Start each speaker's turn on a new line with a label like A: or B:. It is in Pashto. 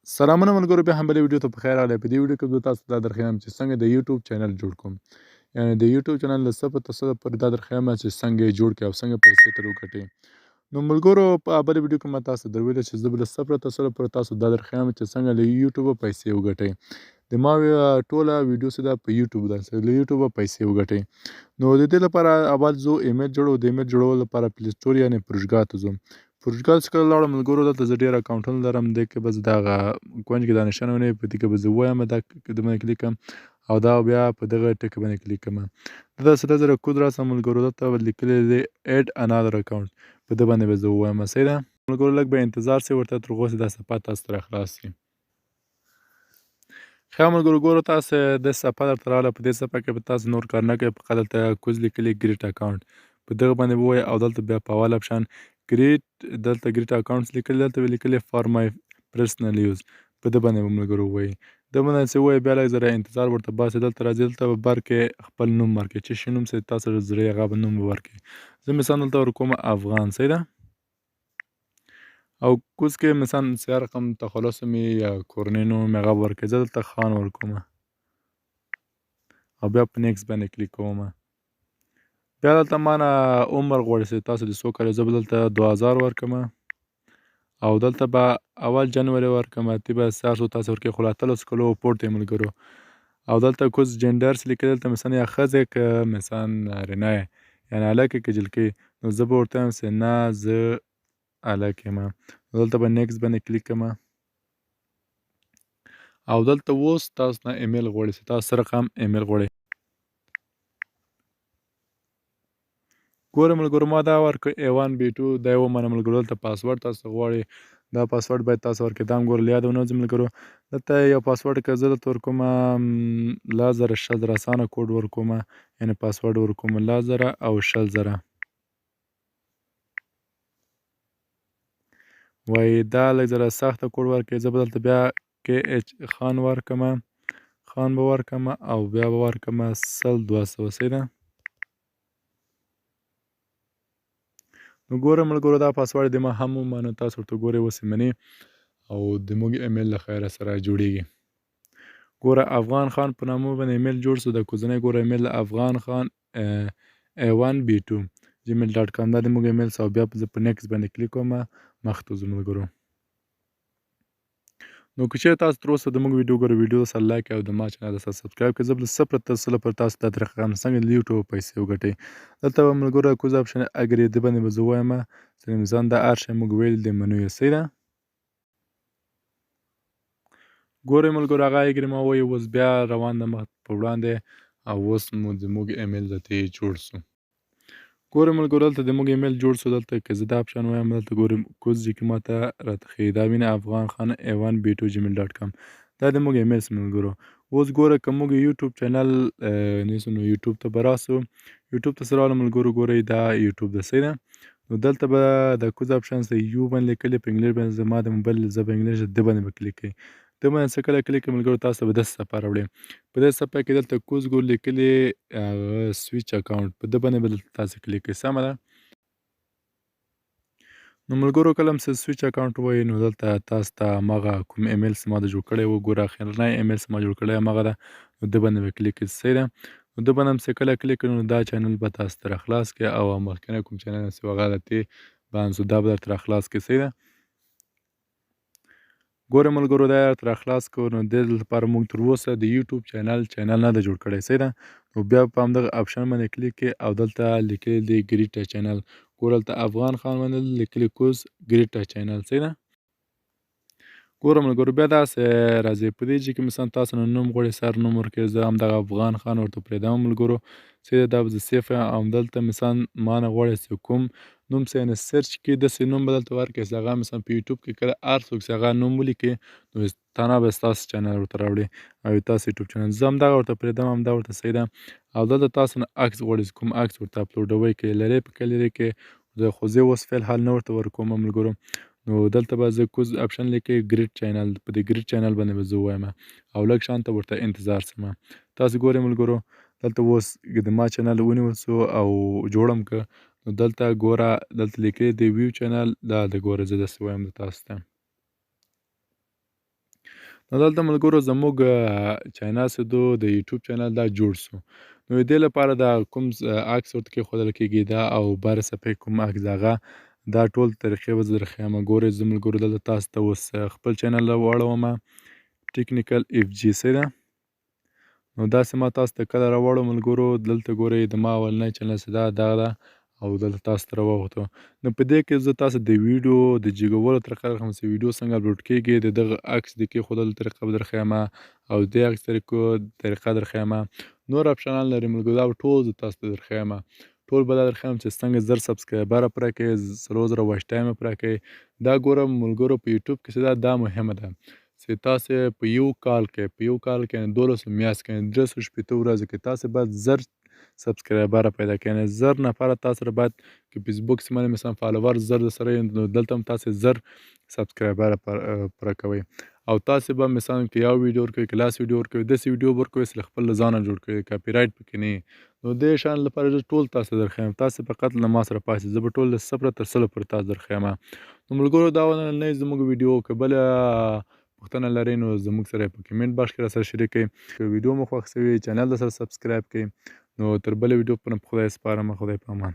A: سلامونه ملګرو، بیا هم بلې ویډیو ته پخیر راغلی. په دې ویډیو کې به تاسو ته دا درښیم چې څنګه د یوټیوب چینل جوړ کړم. یعنې د یوټیوب چینل له صفر تر صده پورې دا درښیم چې څنګه یې جوړ کړئ او څنګه پیسې ترې وګټئ. نو ملګرو، په بلې ویډیو کې ما تاسو ته درولي چې زه به له صفر تر صده پورې تاسو دا درښیم چې څنګه له یوټیوبه پیسې وګټئ. د ما ټوله ویډیو چې ده په یوټیوب ده چې له یوټیوبه پیسې وګټئ. نو د دې لپاره اول زه ایمیل جوړوم. د ایمیل جوړولو لپاره پلی سټور یعنې پروژګاه ته ځم. پروژګاه چې کله لاړم ملګرو، دلته زه ډېر اکاونټونه لرم. دې کې به زه دغه کونج کې دا نښانه ونیوي، په دې کې به زه ووایم دا باندې کلیک کړم او دا بیا په دغه ټکي باندې کلیک کړم. دلته 10,000 کود راسم ملګرو، دلته لیکلی دی اډ انادر اکاونټ، په دې باندې به زه ووایم. صحیح ده ملګرو، لږ به انتظار سي ورته تر هغو چې دا صفحه تاسو ته راخلاص سي. ښه ملګرو، ګورو تاسو د صفحه درته راغله. په دې صفحه کې به تاسو نور کار نه کوئ، فقط دلته کوز لیکلي ګریټ اکاونټ، په دغه باندې ووایئ او دلته بیا په اول اپشن ګریټ، دلته ګریټ اکاونټس لیکلي، دلته به لیکلي فار مای پرسنل یوز، په دې باندې به ملګرو ووایئ. د باندې چې ووایئ بیا لږ ذره انتظار ورته باسئ. دلته راځئ، دلته به بر کې خپل نوم ورکړئ، چې شي نوم چې تاسو زړه یې هغه به نوم ورکړئ. زه مثلا دلته ورکوم افغان. صحیح ده. او کوز کې مثلا سیار رقم تخلص مې یا کورنۍ نوم مې هغه ورکړئ. زه دلته خان ورکوم او بیا په نیکس باندې کلیک کوم. بیا دلته ما نه عمر غواړي چې تاسو د څو کاله. زه به دلته 2000 ورکړم او دلته به اول جنوري ورکړم. اتې به 400 تاسو ورکړئ، خو له 18 کالو پورته یې ملګرو. او دلته کوز جنډرس لیکلي، دلته مثلا یا ښځه که مثلا نارینه یې، یعنې هلک یې که جلکۍ، نو زه به ورته وایم چې نه زه هلک یم. دلته به نیکس باندې کلیک کړم او دلته اوس تاسو نه ایمیل غواړي چې تاسو څه رقم ایمیل غواړئ. ګوره ملګرو، ما دا ورکړ A1 B2، دا یې ومنه ملګرو. دلته پاسورډ تاسو غواړئ، دا پاسورډ باید تاسو ورکړئ. دا هم ګوره له یاده ونه وځي ملګرو. دلته یو پاسورډ که زه دلته ورکوم 10,000 اسانه کوډ ورکوم، یعنې پاسورډ ورکوم 10,000 او 20,000. وایي دا لږ ذره سخته کوډ ورکړئ. زه به دلته بیا KH خان ورکړم، خان به ورکړم او بیا به ورکړم 100,200. صحیح ده. نو ګوره ملګرو، دا پاسورډ د ما هم ومنه. تاسو ورته ګورئ اوس یې منئ او زموږ ایمیل له خیره سره جوړیږي. ګوره افغان خان په نامه باندې ایمیل جوړ شو. د کوزنۍ ګوره ایمیل افغان خان A1B2 gmail.com، دا د موږ ایمیل سو. بیا زه په نیکس باندې کلیک کوم، مخ ته ځو ملګرو. نو که چېرې تاسو تر اوسه زموږ ویډیو ګورئ، ویډیو سره لایک او د ما چینل سره سبسکرایب کړئ. زه به له صفر تر سله پورې تاسو ته درښیم څنګه له یوټیوبه پیسې وګټئ. دلته به ملګرو کوز اپشن اګري، دې باندې به زه ووایم چې مثلا دا هر شی موږ ویل دی منو یې. صحیح ده. ګورئ ملګرو، هغه اګري ما ووایي. اوس بیا روان ده مخ په وړاندې او اوس مو زموږ ایمیل درته جوړ سو. ګورئ ملګرو، دلته د موږ ایمیل جوړ سو. دلته که زه دا اپشن ووایم، دلته ګورئ کوز چې ماته راته ښیي، دا وینئ افغان خان A1B2 gmail.com، دا د موږ ایمیل ملګرو. اوس ګوره که موږ یوټیوب چینل نیسو، نو یوټیوب ته به راسو. یوټیوب ته چې راغلو ملګرو، ګورئ دا یوټیوب ده. صحیح ده. نو دلته به د کوز اپشن د یو باندې لیکلي په انګلیش باندې، زما د موبایل ژبه انګلیش ده، دې باندې به کلیک کوئ. دې باندې چې کله کلیک کړئ ملګرو، تاسو ته به داسې صفحه راوړي. په دې صفحه کې دلته کوز ګور لیکلي سویچ اکاونټ، په دې باندې به دلته تاسو کلیک کوئ. سمه ده. نو ملګرو، کله هم چې سویچ اکاونټ ووایي، نو دلته تاسو ته هماغه کوم ایمیل چې ما د جوړ کړی و، ګوره اخرنی ایمیل چې ما جوړ کړی هماغه ده. نو دې باندې به کلیک کړئ. صحیح ده. نو دې باندې هم چې کله کلیک کړئ، نو دا چینل به تاسو ته راخلاص کړي او مخکینی کوم چینل چې و هغه درته باندې دا به درته راخلاص کړي. صحیح ده. ګوره ملګرو، دا یې درته راخلاص کړو. نو دې لپاره موږ تر اوسه د یوټیوب چینل نه ده جوړ کړی. صحیح ده. نو بیا په همدغه اپشن باندې کلیک کړئ او دلته لیکلی دی ګریټ چینل. ګوره هلته افغان خان باندې لیکلي کوز ګریټ چینل. صحیح ده. ګوره ملګرو، بیا داسې راځي په دې کې مثلا تاسو نه نوم غواړئ، سر نوم ورکړئ. زه همدغه افغان خان ورته پرېږدم ملګرو. صحیح ده. دا به زه سیف یم. همدلته مثلا ما نه غواړئ چې کوم نوم چې یعنې سرچ کې داسې نوم به دلته ورکړئ چې هغه مثلا په یوټیوب کې کله هر څوک چې هغه نوم ولیکي، نو تنها به ستاسو چینل ورته راوړي او تاسو یوټیوب چینل. زه همدغه ورته پرېږدم، همدا ورته. صحیح ده. او دلته تاسو نه عکس غواړئ چې کوم عکس ورته اپلوډوئ، که یې لرئ پکې لرئ، کې خو زه اوس فی الحال نه ورته ورکوم ملګرو. نو دلته به زه کوز اپشن لیکي ګریټ چینل، په دې ګریټ چینل باندې به زه ووایم او لږ شانته ورته انتظار سم. تاسو ګورئ ملګرو، دلته اوس د ما چینل ونیول سو او جوړم که. نو دلته ګوره، دلته لیکلی دی ویو چینل، دا د ګوره زه داسې وایم د تاسو ته. نو دلته ملګرو زموږ چینل چې دو د یوټیوب چینل دا جوړ سو. نو د دې لپاره دا کوم عکس ورته کېښودل کېږي دا او بر څپې کوم عکس د هغه دا ټول طریقې به زه درښیمه. ګورئ زه ملګرو دلته تاسو ته اوس خپل چینل راواړومه ټیکنیکل اف جي څه ده. نو داسې ما تاسو ته کله راوړو ملګرو دلته ګورئ د ما اولنی چینل چې ده دغه ده او دلته تاسو ته راووتو. نو په دې کې زه تاسو د ویډیو د جګولو طریقه درښیم چې ویډیو څنګه اپلوډ کېږي د دغه عکس د کېښودلو طریقه به درښیمه او د دې عکس طریقه درښیمه. نور اپشنان لري ملګرو دا به ټول زه تاسو ته درښیمه. ټول به دا درښیم چې څنګه زر سبسکرایبره پوره کړئ 3000 واچ ټایم یې پوره کړئ. دا ګوره ملګرو په یوټیوب کې چې دا مهمه ده چې تاسې په یو کال کې یعنې 1200 میاشت کې 360 ورځو کې تاسې باید زر سبسکرایبره پیدا کړئ. یعنې زر نفره تاسو سره باید که فیسبوک کې باندې مثلا فالوور زر درسره وي نو دلته هم تاسې زر سبسکرایبره پوره کوئ او تاسې به مثلا که یو ویډیو ورکوئ که لاس ویډیو ورکوئ داسې ویډیو به ورکوئ چې له خپل له ځانه جوړ کړئ کاپي رایټ پکې نه وي. نو دې شیانو لپاره زه ټول تاسو ته درښیم. تاسې فقط له ما سره پاتې زه به ټول له 0 تر 100 پورې تاسو درښیمه. نو ملګرو دا نننۍ زموږ ویډیو که بله پوښتنه لرئ نو زموږ سره یې په کمنټ باکس کې راسره شریک کړئ. که ویډیو مو خوښ سوي چینل درسره سبسکرایب کړئ. نو تر بلې ویډیو پورې په خدای سپارم. خدای په امان.